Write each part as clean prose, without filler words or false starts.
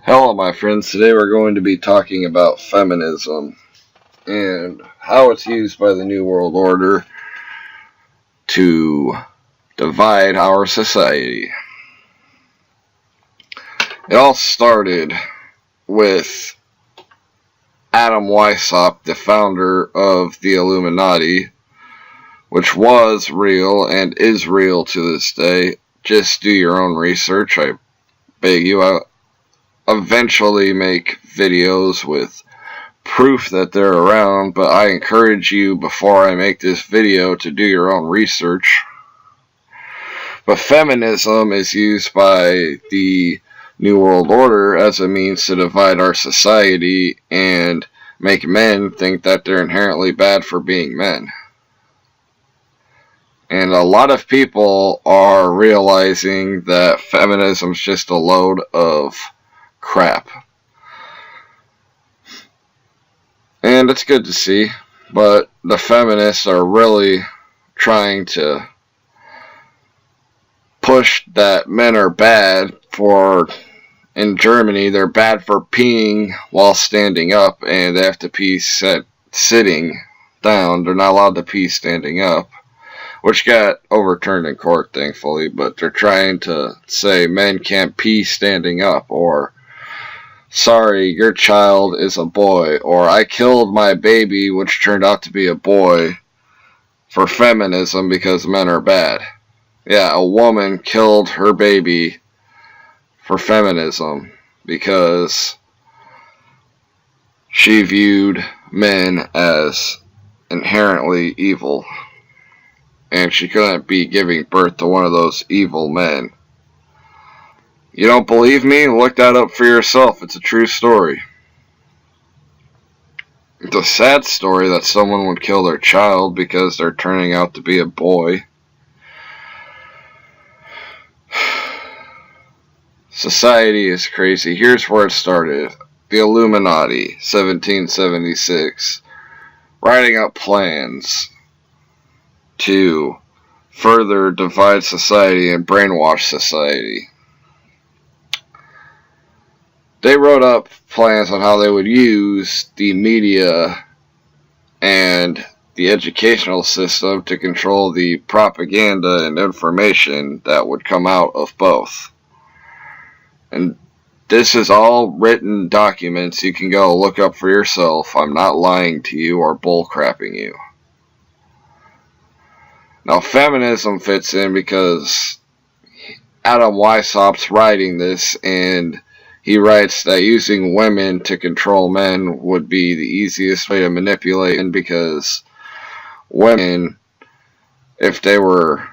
Hello, my friends. Today we're going to be talking about feminism and how it's used by the New World Order to divide our society. It all started with Adam Weishaupt, the founder of the Illuminati, which was real and is real to this day. Just do your own research, I beg you. I'll eventually make videos with proof that they're around, but I encourage you before I make this video to do your own research. But feminism is used by the New World Order as a means to divide our society and make men think that they're inherently bad for being men. And a lot of people are realizing that feminism is just a load of crap. And it's good to see, but the feminists are really trying to push that men are bad for, in Germany, they're bad for peeing while standing up, and they have to pee sitting down. They're not allowed to pee standing up, which got overturned in court, thankfully, but they're trying to say men can't pee standing up, or sorry, your child is a boy, or I killed my baby, which turned out to be a boy, for feminism because men are bad. Yeah, a woman killed her baby for feminism because she viewed men as inherently evil, and she couldn't be giving birth to one of those evil men. You don't believe me? Look that up for yourself. It's a true story. It's a sad story that someone would kill their child because they're turning out to be a boy. Society is crazy. Here's where it started. The Illuminati, 1776, writing up plans to further divide society and brainwash society. They wrote up plans on how they would use the media and the educational system to control the propaganda and information that would come out of both. And this is all written documents you can go look up for yourself. I'm not lying to you or bullcrapping you. Now, feminism fits in because Adam Weishaupt's writing this, and he writes that using women to control men would be the easiest way to manipulate men, because women, if they were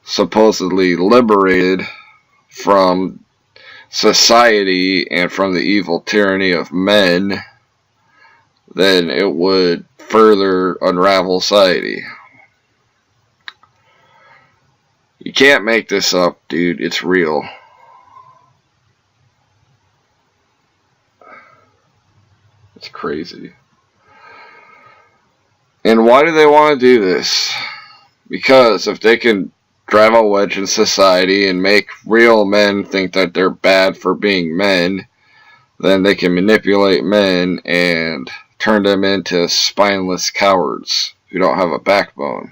supposedly liberated from society and from the evil tyranny of men, then it would further unravel society. You can't make this up, dude. It's real. It's crazy. And why do they want to do this? Because if they can drive a wedge in society and make real men think that they're bad for being men, then they can manipulate men and turn them into spineless cowards who don't have a backbone.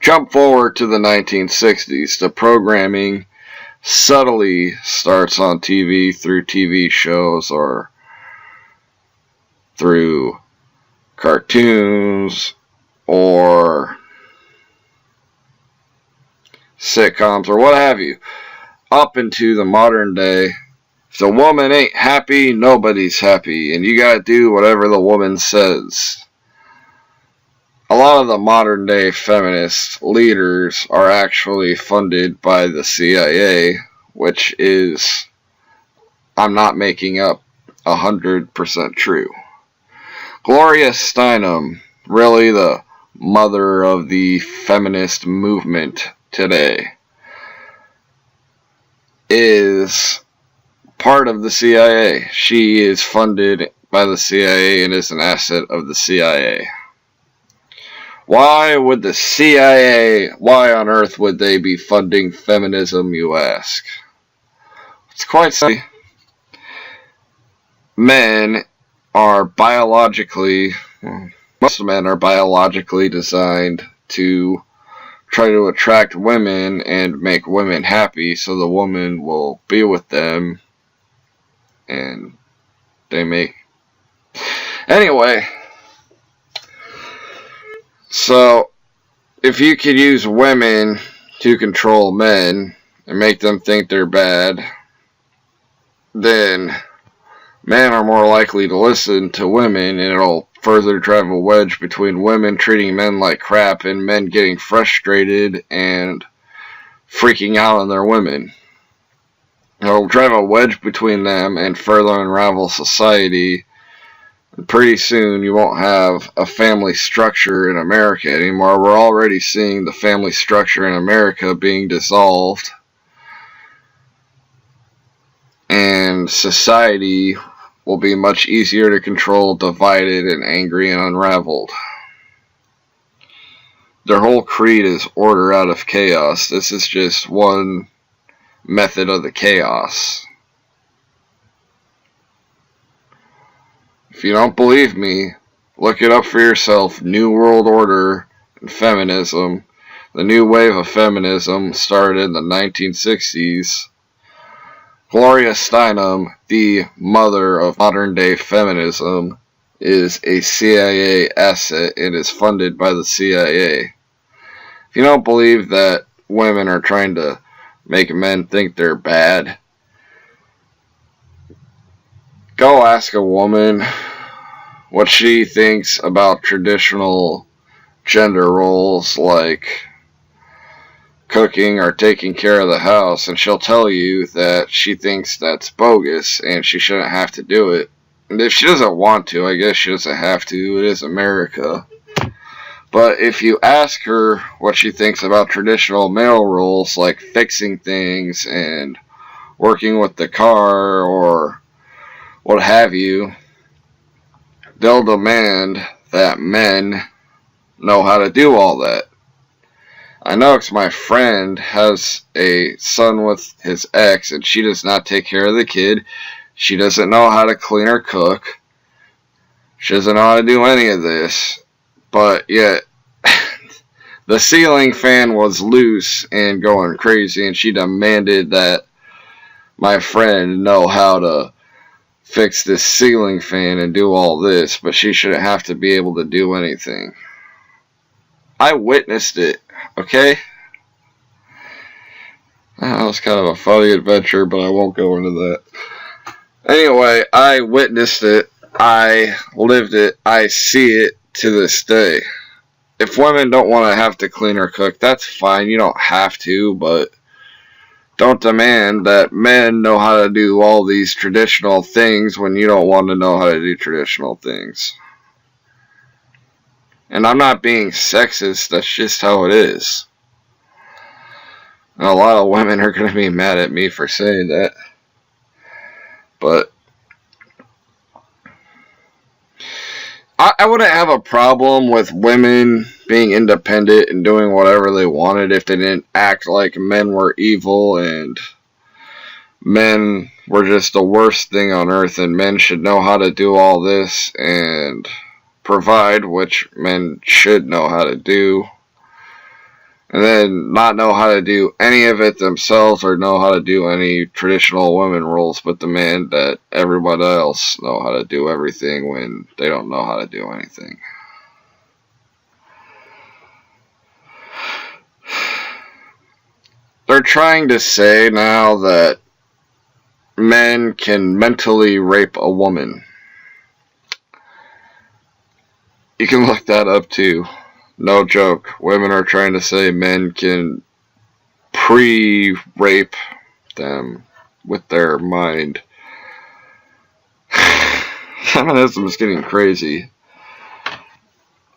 Jump forward to the 1960s. The programming subtly starts on TV through TV shows or through cartoons or sitcoms or what have you, up into the modern day. If the woman ain't happy, nobody's happy, and you gotta do whatever the woman says. A lot of the modern day feminist leaders are actually funded by the CIA, which is, I'm not making up, 100% true. Gloria Steinem, really the mother of the feminist movement today, is part of the CIA. She is funded by the CIA and is an asset of the CIA. Why would the CIA, why on earth would they be funding feminism, you ask? It's quite simple. Men are biologically, most men are biologically designed to try to attract women and make women happy so the woman will be with them and they make... Anyway, so if you could use women to control men and make them think they're bad, then men are more likely to listen to women, and it'll further drive a wedge between women treating men like crap and men getting frustrated and freaking out on their women. It'll drive a wedge between them and further unravel society. And pretty soon you won't have a family structure in America anymore. We're already seeing the family structure in America being dissolved. And society will be much easier to control, divided and angry and unraveled. Their whole creed is order out of chaos. This is just one method of the chaos. If you don't believe me, look it up for yourself. New World Order and Feminism. The new wave of feminism started in the 1960s. Gloria Steinem, the mother of modern-day feminism, is a CIA asset and is funded by the CIA. If you don't believe that women are trying to make men think they're bad, go ask a woman what she thinks about traditional gender roles like cooking or taking care of the house, and she'll tell you that she thinks that's bogus and she shouldn't have to do it. And if she doesn't want to, I guess she doesn't have to. It is America. But if you ask her what she thinks about traditional male roles like fixing things and working with the car or what have you, they'll demand that men know how to do all that. I know because my friend has a son with his ex and she does not take care of the kid. She doesn't know how to clean or cook. She doesn't know how to do any of this. But yet, the ceiling fan was loose and going crazy and she demanded that my friend know how to fix this ceiling fan and do all this, but she shouldn't have to be able to do anything. I witnessed it, okay? That was kind of a funny adventure, but I won't go into that. Anyway, I witnessed it. I lived it. I see it to this day. If women don't want to have to clean or cook, that's fine. You don't have to, but don't demand that men know how to do all these traditional things when you don't want to know how to do traditional things. And I'm not being sexist, that's just how it is. And a lot of women are going to be mad at me for saying that. But I wouldn't have a problem with women being independent and doing whatever they wanted if they didn't act like men were evil and men were just the worst thing on earth, and men should know how to do all this and provide, which men should know how to do, and then not know how to do any of it themselves or know how to do any traditional women roles, but demand that everybody else know how to do everything when they don't know how to do anything. They're trying to say now that men can mentally rape a woman. You can look that up too. No joke. Women are trying to say men can pre-rape them with their mind. Feminism is getting crazy.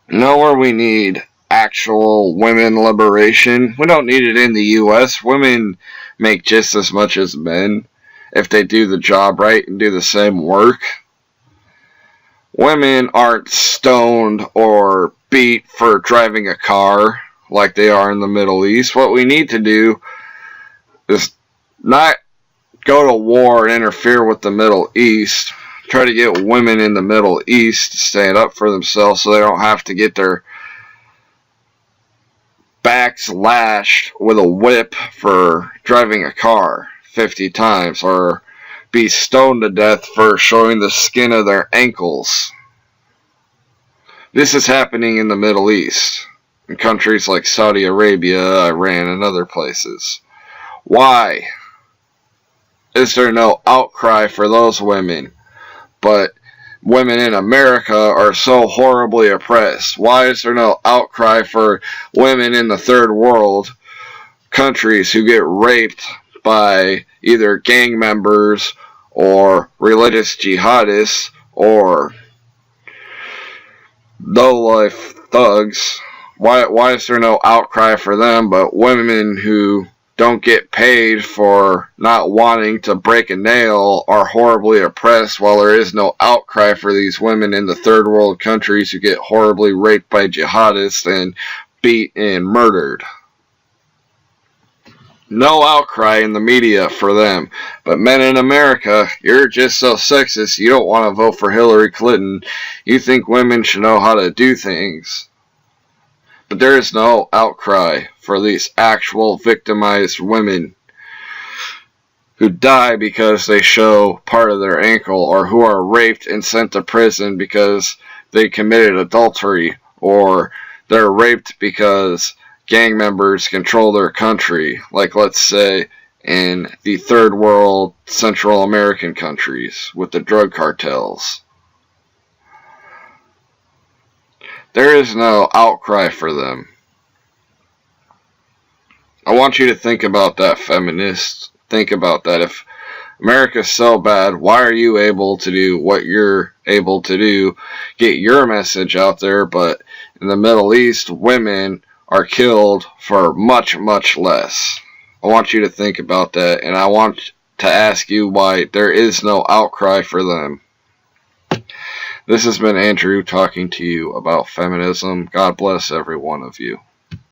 Know where we need actual women liberation? We don't need it in the U.S. Women make just as much as men if they do the job right and do the same work. Women aren't stoned or beat for driving a car like they are in the Middle East. What we need to do is not go to war and interfere with the Middle East, try to get women in the Middle East to stand up for themselves so they don't have to get their backs lashed with a whip for driving a car 50 times, or be stoned to death for showing the skin of their ankles. This is happening in the Middle East, in countries like Saudi Arabia, Iran, and other places. Why is there no outcry for those women, but women in America are so horribly oppressed? Why is there no outcry for women in the third world countries who get raped by either gang members or religious jihadists or low-life thugs? Why is there no outcry for them, but women who don't get paid for not wanting to break a nail are horribly oppressed, while there is no outcry for these women in the third world countries who get horribly raped by jihadists and beat and murdered? No outcry in the media for them. But men in America, you're just so sexist, you don't want to vote for Hillary Clinton. You think women should know how to do things. But there is no outcry for these actual victimized women who die because they show part of their ankle, or who are raped and sent to prison because they committed adultery, or they're raped because gang members control their country, like let's say in the third world Central American countries with the drug cartels. There is no outcry for them. I want you to think about that, feminists. Think about that. If America's so bad, why are you able to do what you're able to do, get your message out there, but in the Middle East, women are killed for much, much less? I want you to think about that, and I want to ask you why there is no outcry for them. This has been Andrew talking to you about feminism. God bless every one of you.